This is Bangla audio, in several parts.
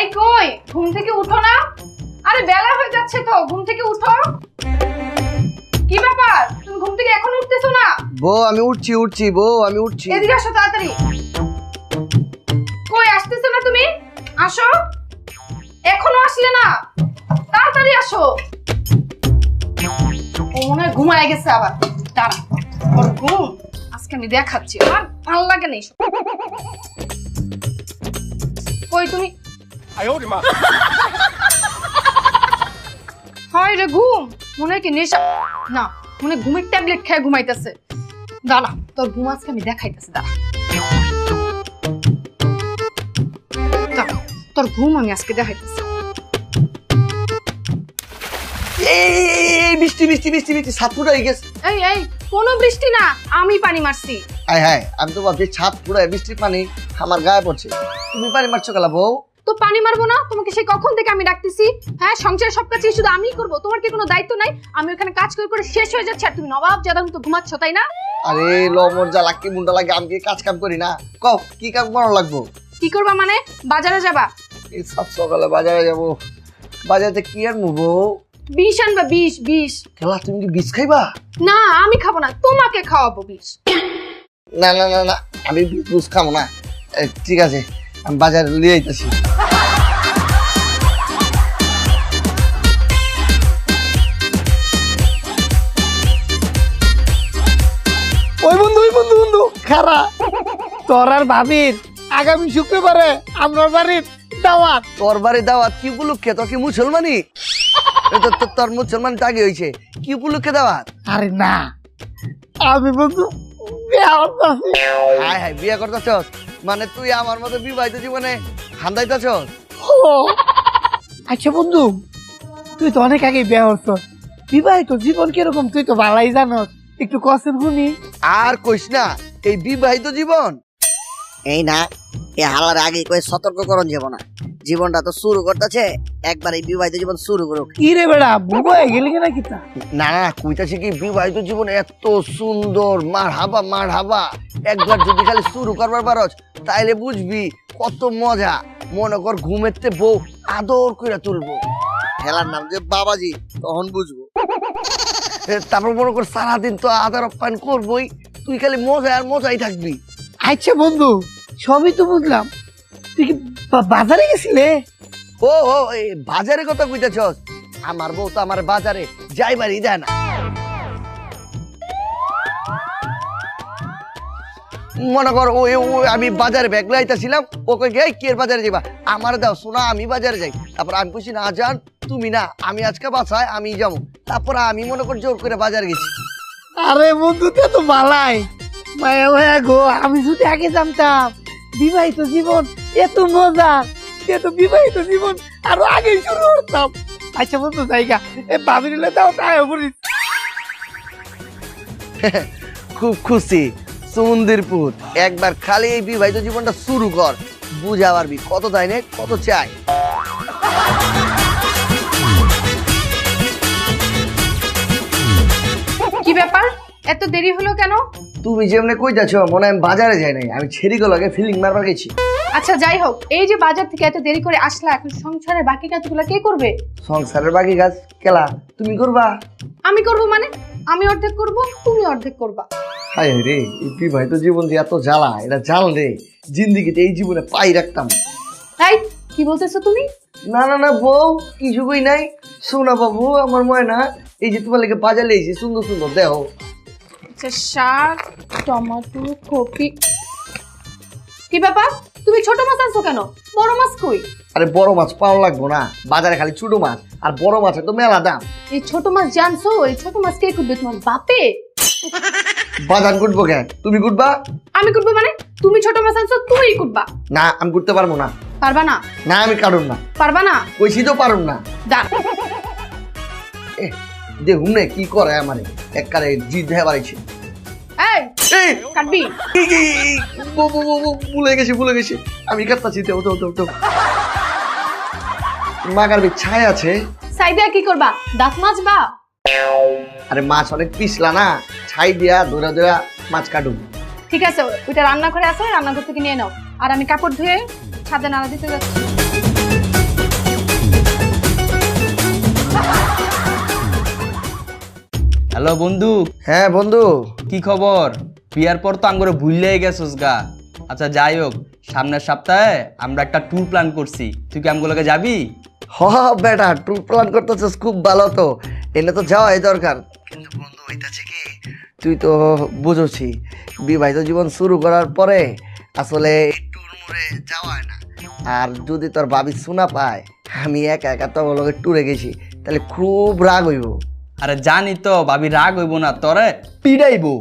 এই কই ঘুম থেকে উঠো না। আরে বেলা হয়ে যাচ্ছে তো, ঘুম থেকে উঠো। কি ব্যাপার, তুমি ঘুম থেকে এখন উঠতেছো না? বউ আমি উঠছি বউ আমি উঠছি। এদিকে আসো তাড়াতাড়ি। কই আসতেছো না তুমি? আসো, এখনো আসলে না, তাড়াতাড়ি আসো। ও মনে হয় ঘুমায় গেছে আবার। দাঁড়া, ওর ঘুম আজকে আমি দেখাচ্ছি। আমার ভালো লাগে না এইসব। কই তুমি? হয় রে ঘুম, মনে হয় কি নেশা না, মনে ঘুমের ট্যাবলেট খেয়ে ঘুমাইতেছে। দাঁড়া, তোর ঘুম আজকে আমি দেখাইতেছি। দাঁড়া, তোর ঘুম আমি আজকে দেখাইতেছি। এই বৃষ্টি বৃষ্টি বৃষ্টি বৃষ্টি ছাদ ফুটাই গেছে। এই এই কোনো বৃষ্টি না, আমি পানি মারছি। হায় হায়, আমি তো ভাবছি ছাদ ফুটায় বৃষ্টির পানি আমার গায়ে পড়ছে, তুমি পানি মারছো কেলা বউ? তো পানি মারবো না? তোমাকে সেই কখন থেকে আমি ডাকতেছি। হ্যাঁ, সংসারের সব কাজ শুধু আমিই করবো, তোমার কি কোনো দায়িত্ব নাই? আমি ওখানে কাজ করে করে শেষ হয়ে যাচ্ছে, আর তুমি নবাব জাদার মতো ঘুমাচ্ছ, তাই না? আরে লমর যা লাকি মুন্ডা লাগে, আমি কি কাজ কাম করি না? কও কি কাম করা লাগবো? কি করবা মানে? বাজারে যাবা? এই সাত সকালে বাজারে যাবো। বাজারে কি আর মুবো? বিষ আনবা, বিষ বিষ। খেলা তুমি কি বিষ খাইবা? না আমি খাবো না, তোমাকে খাওয়াবো বিষ। না না না না, আমি বিষ খাবো না। ঠিক আছে, আমি বাজারে লিয়ে আইতাছি। ওই বন্ধু বন্ধু খারা, তোর আর ভাবির আগামী শুক্রবারে আমার বাড়ির দাওয়াত। তোর বাড়ি দাওয়াত কি উপলক্ষে? তোর কি মুসলমানি? তোর মুসলমান আগে হয়েছে, কি উপলক্ষে দাওয়াত? আরে না, আমি বন্ধু বিয়া করতেছি। হায় হায়, বিয়ে করতেছস? মানে তুই আমার মতো বিবাহিত জীবনে হান্দাইতেছস? আচ্ছা বন্ধু, তুই তো অনেক আগে বিয়া করছ, বিবাহিত জীবন কিরকম তুই তো ভালাই জানস, একটু কষেন শুনি। আর কইস না, এই বিবাহিত জীবন এই না, এ হালার আগে কই সতর্ককরণ যাব না, জীবনটা তো শুরু করতেছে, একবার এই বিবাহিত জীবন শুরু করুক। কি রে বেড়া, বুবা হয়ে গেলি কিনা কিতা? না না, কইতাছি কি বিবাহিত জীবন এত সুন্দর, মার হাবা। একবার যদি খালি শুরু করবার পারস তাইলে বুঝবি কত মজা। মনে কর ঘুমেতে বউ আদর কইরা তুলবো, হেলার নাম যে বাবাজি, তখন বুঝবো। তারপর মনে কর সারাদিন তো আদর আপ্যায়ন করবই, তুই খালি মজা আর মজাই থাকবি। আচ্ছা বন্ধু, সবই তো বুঝলাম, তুই কি বাজারে গেছিলে? ও ও, এই বাজারে কথা কইতাছস? আমার বউ তো আমার বাজারে যাইবারই দেয় না। মনে কর ওই আমি বাজারে ব্যাগ লাইতাছিলাম, ওকে গে কি এর বাজারে যাইবা? আমার দাও শোনা, আমি বাজারে যাই। তারপর আমি কইছি না জান তুমি না, আমি আজকে বাসায় আমি যাবো। তারপর আমি মনে কর জোর করে বাজারে গেছি। আরে বন্ধু তে তো ভালাই, মায়া মায়া গো, আমি যদি আগে জানতাম বিবাহিত জীবন এত মজা, এত বিবাহিত জীবন আরো আগে শুরু করতাম। আচ্ছা বন্ধু জায়গা এ বাবিলে দাও তাই বলি। খুব খুশি সমুদ্রপুর, একবার খালি এই বিবাহিত জীবনটা শুরু কর, বুঝা পারবি কত তাই নে কত চাই। কি ব্যাপার, এত দেরি হলো কেন? তুমি যেমনে কইতাছ মনে হয় আমি বাজারে যাই নাই, আমি ছেড়িগুলোকে ফিলিং মারবার গেছি। আচ্ছা যাই হোক, এই যে বাজার থেকে এত দেরি করে আসলা, এখন সংসারের বাকি কাজগুলো কে করবে? সংসারের বাকি কাজ কেলা তুমি করবা? আমি করব মানে? আমি অর্ধেক করব, তুমি অর্ধেক করবা। হায় রে, এই বিবাহিত জীবন যে এত জ্বালা, এটা জাল রে, জিন্দিগিতে এই জীবনে পাই রাখতাম। এই কি বলতেছো তুমি? না না না বউ, কিছু কই নাই। সোনা বাবু আমার ময়না, এই যে তোমার লেগে বাজার লেগেছি সুন্দর সুন্দর দেও। আচ্ছা, শাক, টমেটো, কপি। কি ব্যাপার, তুমি ছোট মাছ আনছো কেন? বড় মাছ কই? আরে বড় মাছ পাওয়া লাগবো না, বাজারে খালি ছোট মাছ, আর বড় মাছের তো মেলা দাম। এই ছোট মাছ জানছো, এই ছোট মাছ কে করবে? তোমার বাপে। বাজার কুটবো কেন? তুমি কুটবা? আমি করবো মানে? তুমি ছোট মাছ আনছো, তুমিই করবা। না আমি করতে পারবো না। পারবা না? না আমি কারণ না, পারবা না? কইছি তো পারুন না। দাঁড়। দেখুন না কি করে আমারে, একবারে জিদ হয়ে বাড়াইছে। এই কাটবি? ভুলে গেছি আমি কাটতাছি। মাগার ছাই আছে, ছাই দিয়া কি করবা? দাঁত মাজবা? আরে মাছ অনেক পিছলা না, ছাই দিয়া ধরা ধরা মাছ কাটুন। ঠিক আছে, ওইটা রান্নাঘরে আছে, রান্নাঘর থেকে নিয়ে নাও। আর আমি কাপড় ধুয়ে ছাদে নাড়া দিতে যাচ্ছি। হ্যালো বন্ধু, হ্যাঁ বন্ধু। কি খবর? বিয়ার পর তো আঙ্গুরে ভুললে গেছিস গা। আচ্ছা যাই হোক, সামনের সপ্তাহে আমরা একটা ট্যুর প্ল্যান করছি, তুই কি আমগুলোকে যাবি? হ বেটা, ট্যুর প্ল্যান করতেছিস, খুব ভালো তো। এনে তো যাওয়াই দরকার। কিন্তু বন্ধু হইতাছে কি, তুই তো বুঝছি বিবাহিত জীবন শুরু করার পরে আসলে ট্যুর মুড়ে যাওয়া হয় না। আর যদি তোর ভাবি শোনা পায় আমি একা একা তো লগে ট্যুরে গেছি, তাহলে খুব রাগ হইব। আরে জানি তো ভাবি রাগ হইব না, তোরে পিড়াইবো।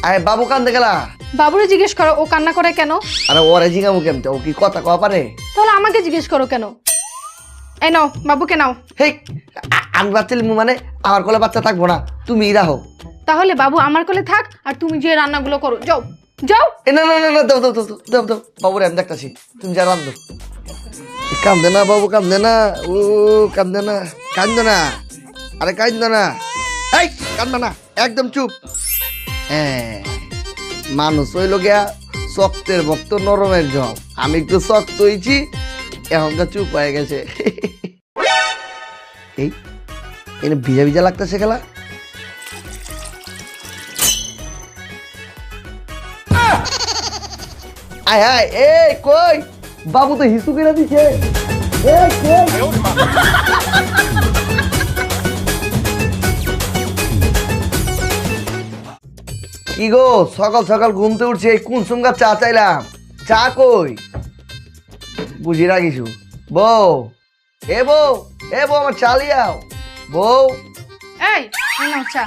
আরে বাবু কান্দে গেলা? বাবুরে জিজ্ঞেস করো ও কান্না করে কেন। আরে ওরে জিগামু কেমতে, ও কি কথা কওয়া পারে? তাহলে আমাকে জিজ্ঞেস করো কেন। এই নাও বাবুকে নাও। হেই, আমি বাচ্চা লিমু মানে? আমার কোলে বাচ্চা থাকবো না, তুমি রাহো। তাহলে বাবু আমার কোলে থাক আর তুমি যে রান্নাগুলো করো, যাও যাও। এ না না না না, দাও দাও দাও দাও, দাও দাও বাবুরে আমি দেখতাছি, তুমি যা রান্ধো। কান্দে না বাবু, কান্দে না, ও কান্দে না, কান্দে না, আরে কান্দে না, এই কান্দে না, একদম চুপ। হ্যাঁ, মানুষ হইল গিয়া শক্তের ভক্ত নরমের জম। আমি একটু শক্ত হয়েছি, এখনকার চুপ হয়ে গেছে। এই এনে ভিজা ভিজা লাগতেছে খেলা। আয় হায়, এই কই বাবু তো হিসু করে দিছে। এই কই? কি গো, সকাল সকাল ঘুমতে উঠছে, কোন সুমগার চা চাইলাম, চা কই? বুঝি রাখিস বউ। এ বউ, এ বউ আমার চা লিয়াও বউ। এই এই নাও চা।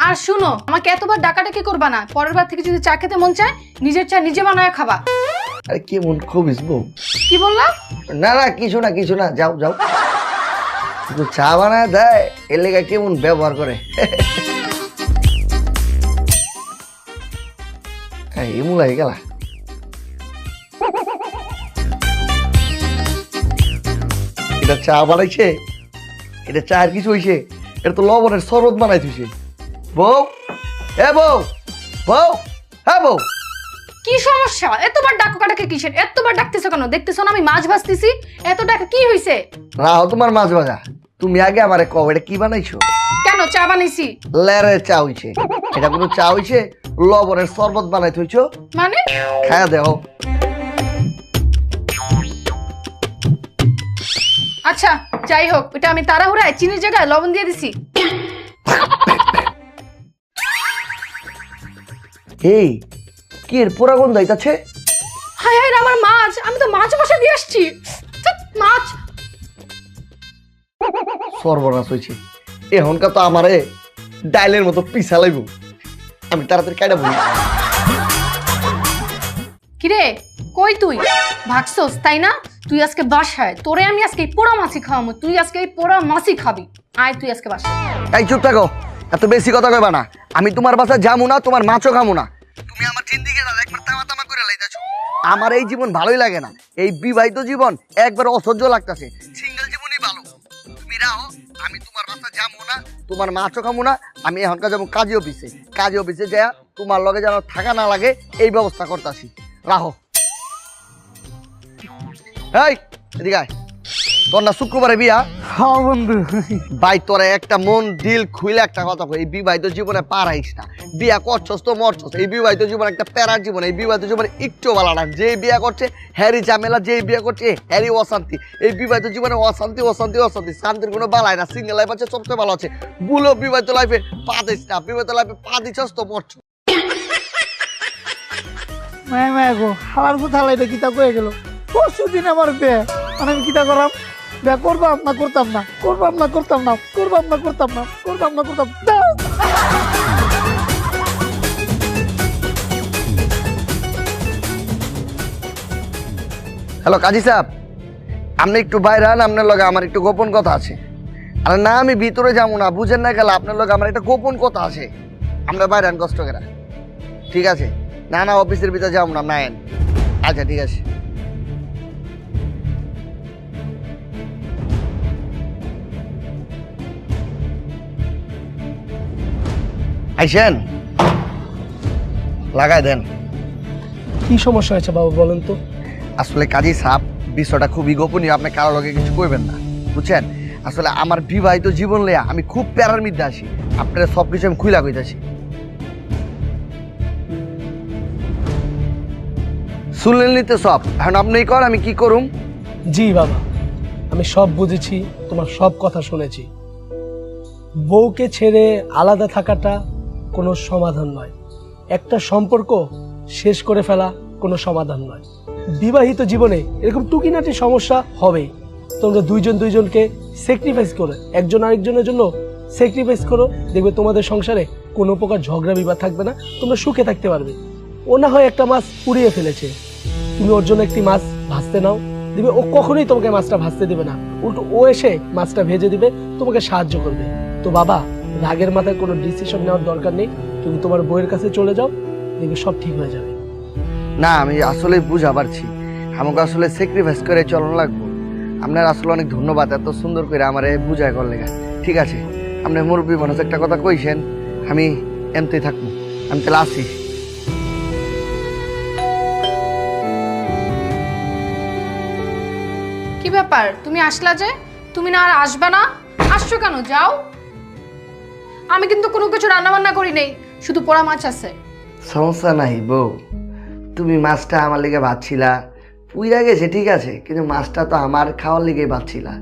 আর শুনো, আমাকে এতবার ডাকাডাকি করবা না। পরের বার থেকে যদি চা খেতে মন চায় নিজের চা নিজে বানায় খাবা। আরে কেমন খবিস বউ? কি বললাম? না না কিছু না কিছু না, যাও যাও। কিন্তু চা বানায় দেয়, এর লেগে কেমন ব্যবহার করে। এমন লাগে গেলা। এটা চা বানাইছে, এটা চা আর কিছু হইছে? এটা তো লবণের শরবত বানাই দিছে। বউ, এ বউ, বউ, হ্যাঁ বউ। কি সমস্যা? এতবার ডাকাডাকি কিসের? এতবার ডাকতেছো কেন? দেখতেছো না আমি মাছ ভাজতেছি? এত ডাকা কি হইছে? রাও তোমার মাছ ভাজা, তুমি আগে আমারে কও এটা কি বানাইছো? কেন চা বানাইছি? লেরে চা হইছে? এটা কোনো চা হইছে? লবণের শরবত বানাই থইছো। মানে খায়া দেও। আচ্ছা যাই হোক, এটা আমি তাড়াহুড়ায় চিনির জায়গায় লবণ দিয়ে দিছি। এই কি এর পোড়া গন্ধ আইতাছে? হায় হায় রে, আমার মাছ! আমি তো মাছ বসা দিয়ে আসছি। ধ্যাৎ, মাছ! সর্বনাশ হয়েছে, এখনকার তো আমারে ডাইলের মতো পিছা লাইব। আমি তাড়াতাড়ি কাটা বলি। কিরে কই তুই? ভাগছস তাই না? তুই আজকে বাসায়, তোরে আমি আজকে এই পোড়া মাছই খাওয়াবো। তুই আজকে এই পোড়া মাছই খাবি। আয় তুই আজকে বাসায়। এই চুপ থাকো, এত বেশি কথা কইবা না। আমি তোমার বাসায় যামু না, তোমার মাছও খামু না। তুমি আমার জিন্দেগিটা একবার তামা তামা করে লাইতাছো। আমার এই জীবন ভালোই লাগে না, এই বিবাহিত জীবন একবার অসহ্য লাগতাছে। সিঙ্গেল জীবনই ভালো। তুমি রাও, আমি তোমার বাসায় যামু না, তোমার মাছও খামু না। আমি এখনকার যাবো কাজী অফিসে। কাজী অফিসে যা তোমার লগে যেন থাকা না লাগে এই ব্যবস্থা করতেছি। রাহো। এই এদিকে আয়। তোর না শুক্রবারে বিয়া? হ্যাঁ বন্ধু। ভাই তোরা একটা মন দিল খুইলে একটা কথা কই, এই বিবাহিত জীবনে পারাইস না। বিয়া করছস তো মরছস। এই বিবাহিত জীবন একটা প্যারার জীবন। এই বিবাহিত জীবনে একটু ভালো না। যে বিয়া করছে হ্যারি ঝামেলা, যে বিয়া করছে হ্যারি অশান্তি। এই বিবাহিত জীবনে অশান্তি অশান্তি অশান্তি, শান্তির কোনো বালাই না। সিঙ্গেল লাইফ আছে সবচেয়ে ভালো আছে। বুলো বিবাহিত লাইফে পা দিস না। বিবাহিত লাইফে পা দিছস তো মরছ। মায়া মায়া গো, হালার কোথা লাইটা কিতা কয়ে গেল। পরশু দিন আমার বে, মানে আমি কিতা করাম? বে করবাম না করতাম না, করবাম না করতাম না, করবাম না করতাম না, করবাম না করতাম না। হ্যালো কাজী সাহেব, আপনি একটু বাইরে আন, আপনার লগে আমার একটু গোপন কথা আছে। আরে না আমি ভিতরে যাবো না, বুঝেন না গেল, আপনার লগে আমার একটা গোপন কথা আছে। আমরা বাইরে আন কষ্ট করে। ঠিক আছে? না না অফিসের ভিতরে যাবো না, না আন। আচ্ছা ঠিক আছে। আইসেন, লাগাই দেন। কি সমস্যা হয়েছে বাবা বলেন তো? আসলে কাজী সাহেব বিষয়টা খুবই গোপনীয়, আপনি কারো লগে কিছু কইবেন না। বুঝছেন? আসলে আমার বিবাহিত জীবন লইয়া আমি খুব প্যারার মধ্যে আছি। আপনারা সব কিছু আমি খুইলা কইতাছি। শুনলেন নিতে সব, এখন আপনি কর, আমি কি করুম? জি বাবা, আমি সব বুঝেছি, তোমার সব কথা শুনেছি। বউকে ছেড়ে আলাদা থাকাটা কোনো সমাধান নয়, একটা সম্পর্ক শেষ করে ফেলা কোনো সমাধান নয়। বিবাহিত জীবনে এরকম টুকিনাটি সমস্যা হবেই। তোমরা দুইজন দুইজনকে স্যাক্রিফাইস করো, একজন আরেকজনের জন্য স্যাক্রিফাইস করো, দেখবে তোমাদের সংসারে কোনো প্রকার ঝগড়া বিবাদ থাকবে না, তোমরা সুখে থাকতে পারবে। ও না হয় একটা মাছ পুড়িয়ে ফেলেছে, তুমি ওর জন্য একটি মাছ ভাজতে নাও, দিবে ও কখনোই তোমাকে মাছটা ভাজতে দিবে না, উল্টো ও এসে মাছটা ভেজে দিবে, তোমাকে সাহায্য করবে। তো বাবা, রাগের মাথায় কোনো ডিসিশন নেওয়ার দরকার নেই, তুমি তোমার বউয়ের কাছে চলে যাও, দেখবে সব ঠিক হয়ে যাবে। না, আমি আসলে বুঝা পারছি আমাকে আসলে স্যাক্রিফাইস করে চলন লাগবো। আপনার আসলে অনেক ধন্যবাদ এত সুন্দর করে আমার বুঝায় করলে। ঠিক আছে, আপনি মুরব্বী মানুষ একটা কথা কইছেন, আমি এমতেই থাকবো। আমি তাহলে আসি। কি ব্যাপার, তুমি আসলা যে? তুমি না আর আসবে না? আসছো কেন? যাও। আমি কিন্তু কোনো কিছু রান্না বান্না করি নেই, শুধু পোড়া মাছ আছে। সমস্যা নাই বউ, তুমি মাছটা আমার লিগে ভাবছিলা, পুইরা গেছে ঠিক আছে, কিন্তু মাছটা তো আমার খাওয়ার লিগে ভাবছিলা।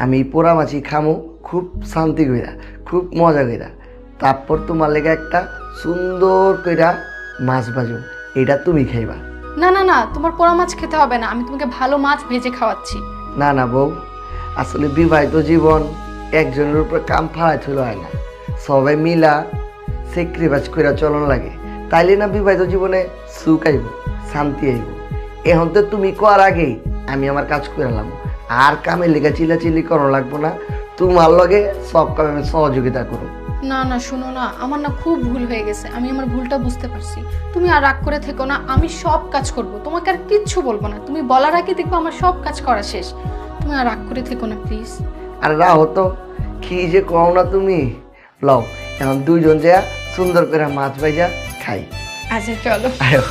আমি পোড়া মাছই খামো খুব শান্তি কইরা, খুব মজা কইরা, তারপর তোমার লেগে একটা সুন্দর কইরা মাছ ভাজো, এটা তুমি খাইবা। না না না, তোমার পোড়া মাছ খেতে হবে না, আমি তোমাকে ভালো মাছ ভেজে খাওয়াচ্ছি। না না বউ, আসলে বিবাহিত জীবন একজনের উপর কাম ফাড়াই চলে হয় না, সবাই মিলা স্যাক্রিফাইস কইরা চলন লাগে, তাইলে না বিবাহিত জীবনে সুখ আইব, শান্তি আইব। এখন তো তুমি করার আগেই আমি আমার কাজ করলাম, আর কামে লেগে চিল্লাচিল্লি করানো লাগবো না, তোমার লগে সব কামে আমি সহযোগিতা করো। না না, শোনো না, আমার না খুব ভুল হয়ে গেছে, আমি আমার ভুলটা বুঝতে পারছি। তুমি আর রাগ করে থেকো না, আমি সব কাজ করব, তোমাকে আর কিচ্ছু বলবো না। তুমি বলার আগে দেখবো আমার সব কাজ করা শেষ। তুমি আর রাগ করে থেকো না প্লিজ। আর রাহো তো, কি যে কও না তুমি। লও এখন দুইজন যা সুন্দর করে মাছ ভাইজা খাই। আচ্ছা চলো। আয়ো।